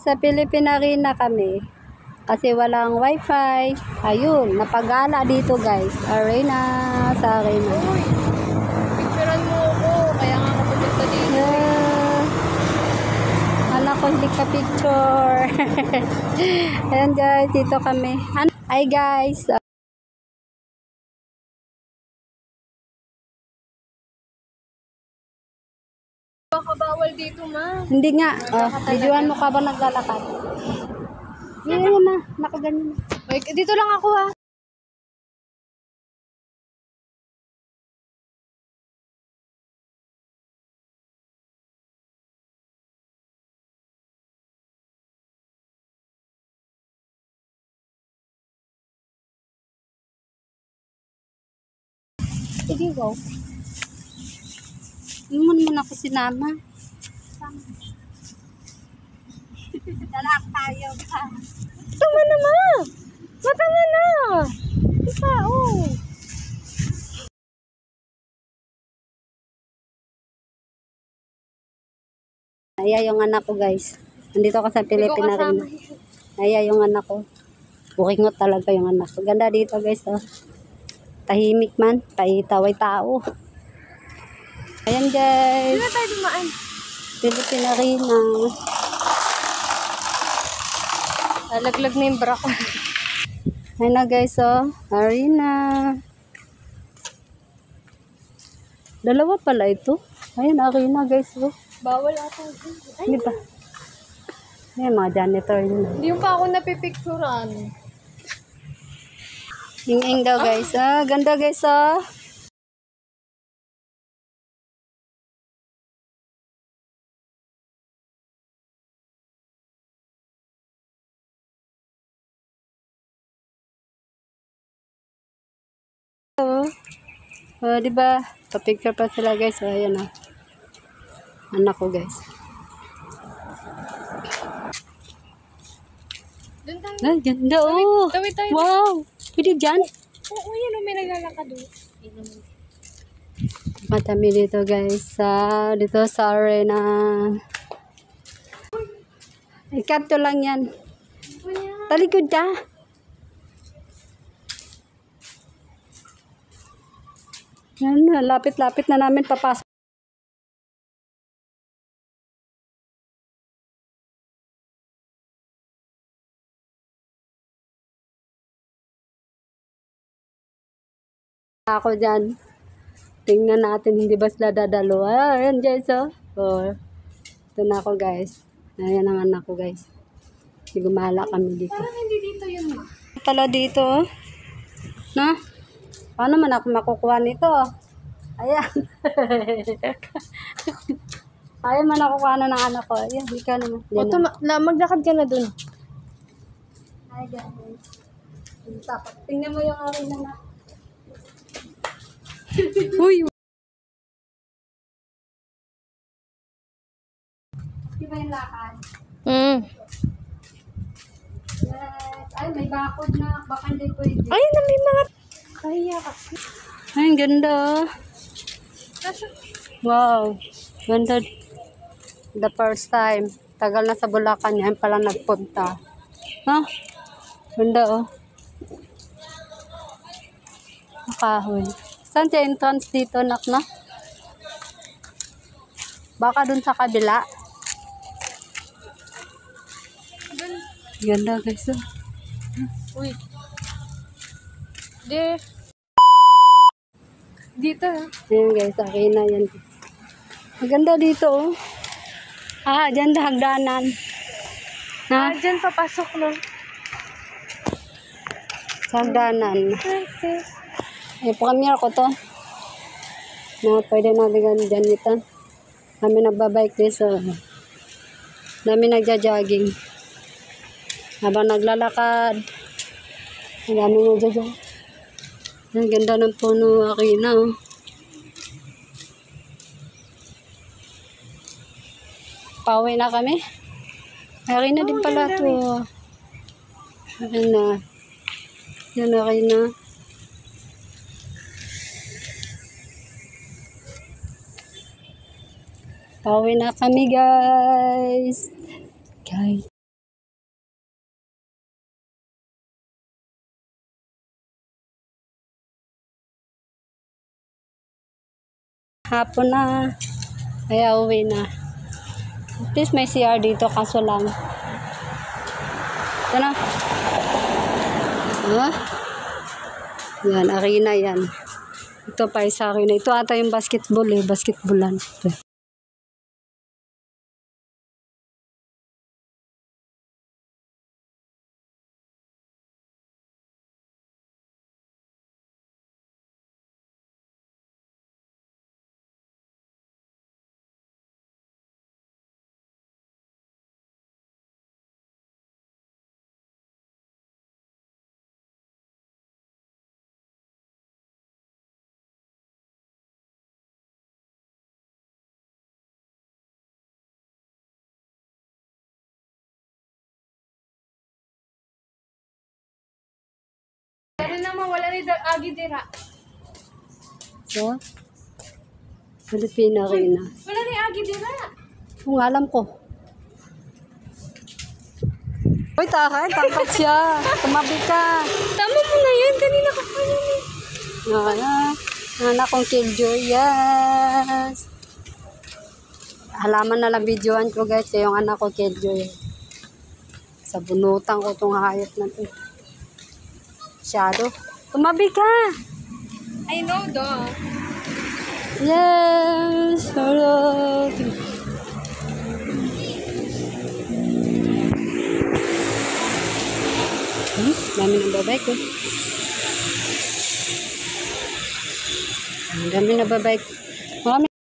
Nasa Philippine Arena kami. Kasi walang wifi. Ayun, napagala dito guys. Arena, sa arena. Uy, picturean mo ako. Kaya nga ako pumunta dito. Anak ko hindi ka picture. Ayan guys, dito kami. Hi guys. Baka bawal dito, ma. Hindi nga. Videoan mo ka ba naglalakad? Yan na. Nakaganyan na. Ay, dito lang ako, ha. Sige, go. Imun mo na ako sinama. Dalak tayo ka. Tama na, ma. Matama na. Isa, oh. Aya yung anak ko guys. Nandito ako sa Pilipinas rin. Aya yung anak ko. Bukingot talaga yung anak ko. Ganda dito guys. Oh. Tahimik man. Paitaway tao. Ayan guys. Sino tayo dumaan? Philippine Arena. Nalaglag na yung bra ko. Ayan na guys oh. Arena. Dalawa pala ito. Ayan arena guys oh. Bawal ata. Hindi ba? Ayan mga janitor yun. Hindi yung pa ako napipicturean. Ing-ing daw guys. Ganda guys oh. Di ba? Pa-picture pa sila guys. So, ayan oh. Anak ko guys. Doon tayo. Ay, ganda oh. Tawid tayo. Wow. Pwede dyan. Oo, yan o. May naglalakad o. Matami dito guys. Dito sa arena. Ikat to lang yan. Talikod ka. Yan, lapit-lapit na namin papasok. Ako dyan. Tingnan natin, hindi ba sila dadalo. Ayan guys, oh. Ito na ako guys. Ayan ang anak ko guys. Gumala kami dito. Parang hindi dito yun, ma. Tala dito, oh. Na? Paano man ako makukuha nito? Ayan. Ayan man ako kuha na ng anak ko. Ayan, hindi ka naman. Maglakad ka na dun. Ay, guys. Tingnan mo yung aking anak. Uy! Di ba yung lakad? Yes. Ay, may bakod na. Baka hindi pwede. Ay, may mga... Kaya kasi. Ay, ang ganda. Wow. Ganda. The first time. Tagal na sa Bulacan. Yan pala nagpunta. Ha? Ganda, oh. Nakahoy. Saan siya entrance dito, nak na? Baka dun sa kabila. Ganda, guys. Oh. Uy. Dito. Ayan guys, akin na yan. Maganda dito oh. Dyan hagdanan. Ha? Dyan papasok no. Sa hagdanan. Okay. Pamira ko to. Na pwede natin dyan ito. Kami nagbabike din so. Dami nagja-jogging. Habang naglalakad. Ang dami nagja-jogging. Ang ganda ng puno akin na oh. Pauwi na kami. Akin na din pala to. Akin na. Yan akin na. Pauwi na kami guys. hapon na. Kaya uwi na. At least may CR dito, kaso lang. Ito na. Yan, arena yan. Ito pa isa arena. Ito ata yung basketball basketballan. Ito. Pero naman, wala ni agi dira. So, Filipina arena. Wala ni agi dira. Kung alam ko. Uy, takay, tangkat siya. Tumabi ka. Tama mo na yan. Kanina ka pa yun eh. Anak kong killjoy, yes. Halaman na lang videoan ko guys, yung anak ko killjoy. Sa bunutan ko itong hayop na ito. Shadow. Tumabi ka. I know, dog. Yes. Hello. Dami ng babay ko. Dami na babay ko. Marami.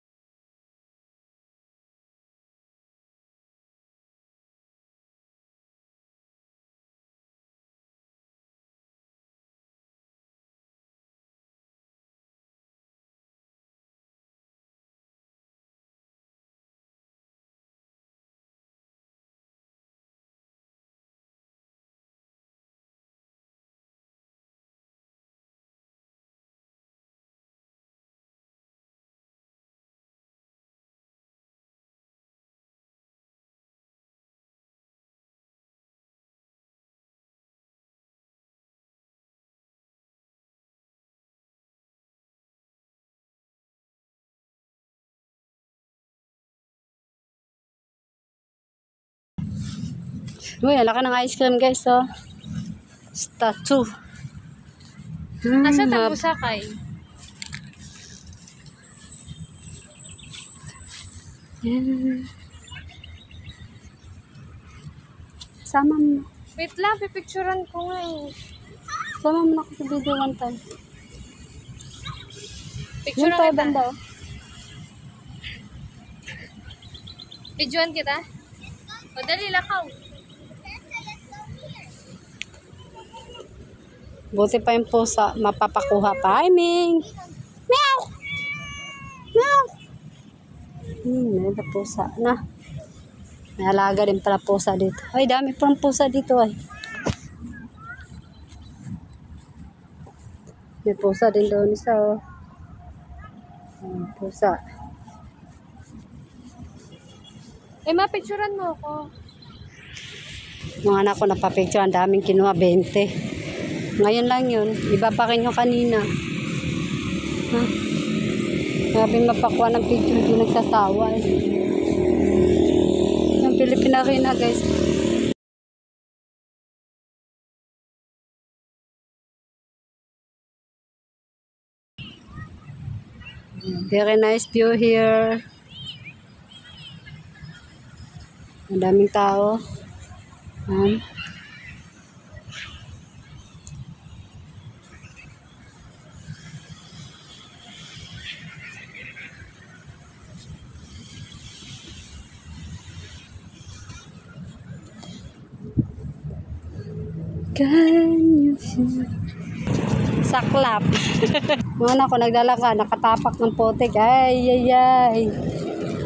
Uy, alaka ng ice cream guys, oh. Statue. Nasa Tabusakay. Sama mo. Wait lang, pipicturean ko nga eh. Sama mo na ako sa video one time. Yung Picturean tayo kita. banda, oh. Videoan kita? O, dali lakaw. Buti pa yung pusa, mapapakuha pa. Hi, Ming! Meow! Meow! May pusa na. May alaga din pala pusa dito. Ay, dami pang pusa dito ay. May pusa din doon isa, oh. Pusa. Eh, mapicturean mo ako. Yung anak ko napapicture, ang daming kinuha, 20. Ngayon lang yun. Iba pa rin yung kanina. Ha? Grabe mapakuha ng picture, hindi nagsasawa. Yung Pilipina rin na guys. Very nice view here. Ang daming tao. Can you feel? Saklap. Mga anak ko, nagdala ka, nakatapak ng potek. Ay, ay, ay.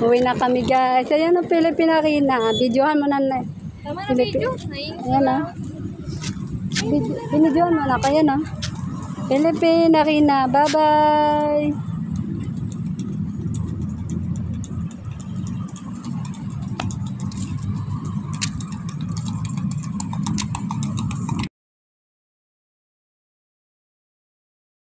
Uwi na kami guys. Ayan ang Pilipina arena. Videohan mo na. Tama na video. Ayan na. Binidyohan mo na. Kaya na. Pilipina arena. Bye-bye.